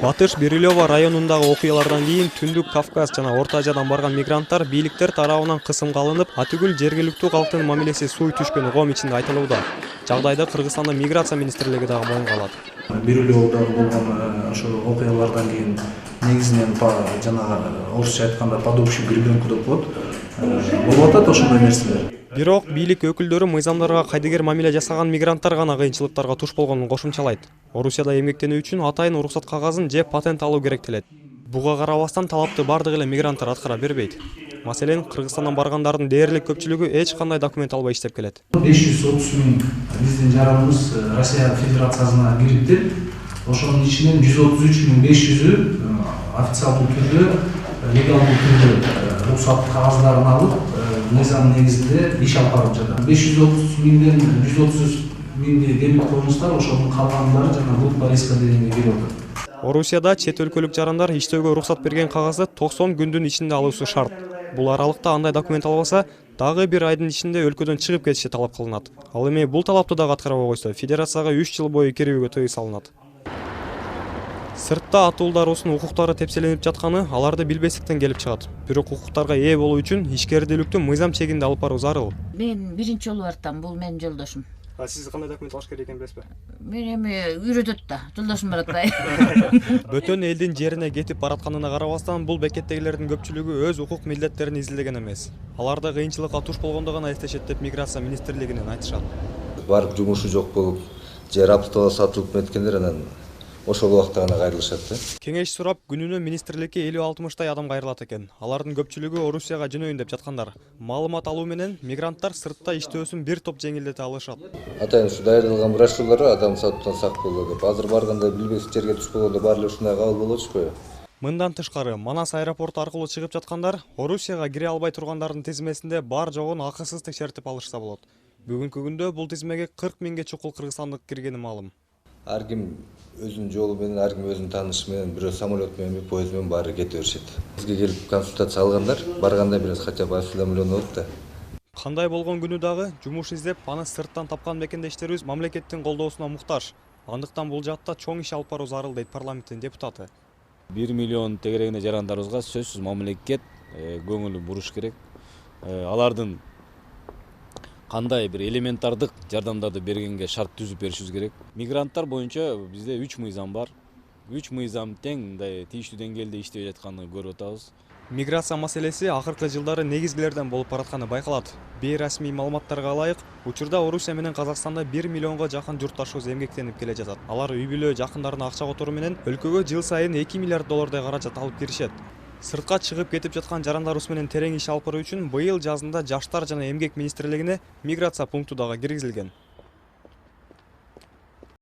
Батыш Бирилево районундагы окуялардан кийин Түндүк Кавказ жана Орто Азиядан барган мигранттар бийликтер тарабынан кысымга алынып, атүгүл жергиликтүү калктын мамилеси суй түшкөнү ком ичинде айтылууда. Жагдайды Кыргызстандын миграция министрлиги дагы моюнга алат. Бирилеводо болгон ошо окуялардан кийин негизинен жана орусча айтканда под общую гребенку деп коет. Болуп атат ошондой нерселер. Бирок бийлик өкүлдөрү мыйзамдарга кайдыгер мамиле жасаган мигранттар гана кыйынчылыктарга туш болгонун кошумчалайт. Орусияда эмгектенүү үчүн атайын уруксат кагазын же патент алуу керектелет. Буга карабастан талапты бардык эле мигранттар аткара бербейт. Маселен, Кыргызстандан баргандардын дээрлик көпчүлүгү эч кандай документ албай иштеп келет. 530 миң биздин жараныбыз Россия Федерациясына кириптир. Ошонун ичинен 133.500-ü официалдуу түрдө, легалдуу түрдө уруксат кагаздарын алып, мыйзам негизинде иш алып барып жатат. 530 миңден 130 миңди демек кылмыштар, ошонун калгандары жана группа риска дегенге кирип атат. Орусияда чет өлкөлүк жарандар иштөөгө уруксат берген кагазды 90 күндүн ичинде алуусу шарт. Бул аралыкта андай документ албаса, дагы бир айдын ичинде өлкөдөн чыгып кетиши талап кылынат. Ал эми бул талапты дагы аткарбай койсо, федерацияга 3 жыл бою кирүүгө тыюу салынат. Сыртта атуулдаруусунун укуктары тепселенип жатканы аларды билбестиктен келип чыгат. Бирок укуктарга ээ болуу үчүн ишкердүүлүктү мыйзам чегинде алып баруу зарыл. Мен биринчи жолу бартам, бул менин жолдошум. Сиз кандай документ алыш керек экенин билесизби? Мен эми үйрөтөт да, жолдошум баратпай. Бөтөн элдин жерине кетип баратканына карабастан, бул бекеттегилердин көпчүлүгү өз укук милдеттерин изилдеген эмес. Аларда кыйынчылыкка туш болгондо гана эстешет деп миграция министрлигинен айтышат. Барып жумушу жок болуп, жер аптала сатылып кеткендер анан ошол убакта гана кайрылышат да. Кеңеш сурап, күнүнө министрликке 50-60 адам кайрылат экен. Алардын көпчүлүгү Орусияга жөнөйүн деп жаткандар. Маалымат алуу менен мигранттар сыртта иштөөсүн бир топ жеңилдете алышат. Атайын ушу даярдалган брошюралар адам сатуудан сак болот деп. Азыр барганда билбестик жерге туш болгондо баары эле ушундай кабыл болот атышпайбы? Мындан тышкары, Манас аэропорту аркылуу чыгып жаткандар Орусияга кире албай тургандардын тизмесинде бар жогун акысыз текшертип алышса болот. Бүгүнкү күндө бул тизмеге 40 миңге чукул кыргызстандык киргени маалым. Ар ким өзүнүн жолу менен, ар ким өзүнүн таанышы менен, бирөө самолет менен, поезд менен баары кете беришет. Бизге келип консультация алгандар барганда бир хотя бы осведомлённый болот да. Кандай болгон күнү дагы жумуш издеп, аны сырттан тапкан мекендештерибиз мамлекеттин колдоосуна муктаж. Андыктан бул жаатта чоң иш алып баруу зарыл дейт парламенттин депутаты. 1 миллион тегерегине жарандарыбызга сөзсүз мамлекет көңүл буруш керек. Алардын кандай бир элементардык жардамдарды бергенге шарт түзүп беришибиз керек. Мигранттар боюнча бизде 3 мыйзам бар. 3 мыйзам тең мындай тийиштүү деңгээлде иштеп жатканын көрүп атабыз. Миграция маселеси акыркы жылдары негизгилерден болуп баратканы байкалат. Бейрасмий маалыматтарга ылайык, учурда Орусия менен Казакстанда 1 миллионго жакын журтташыбыз эмгектенип келе жатат. Алар үй бүлө жакындарына акча которуу менен өлкөгө жыл сайын 2 миллиард доллардай каражат алып киришет. Сыртка чыгып кетип жаткан жарандарыбыз менен терең иш алып баруу үчүн быйыл жазында Жаштар жана эмгек министрлигине миграция пункту дагы киргизилген.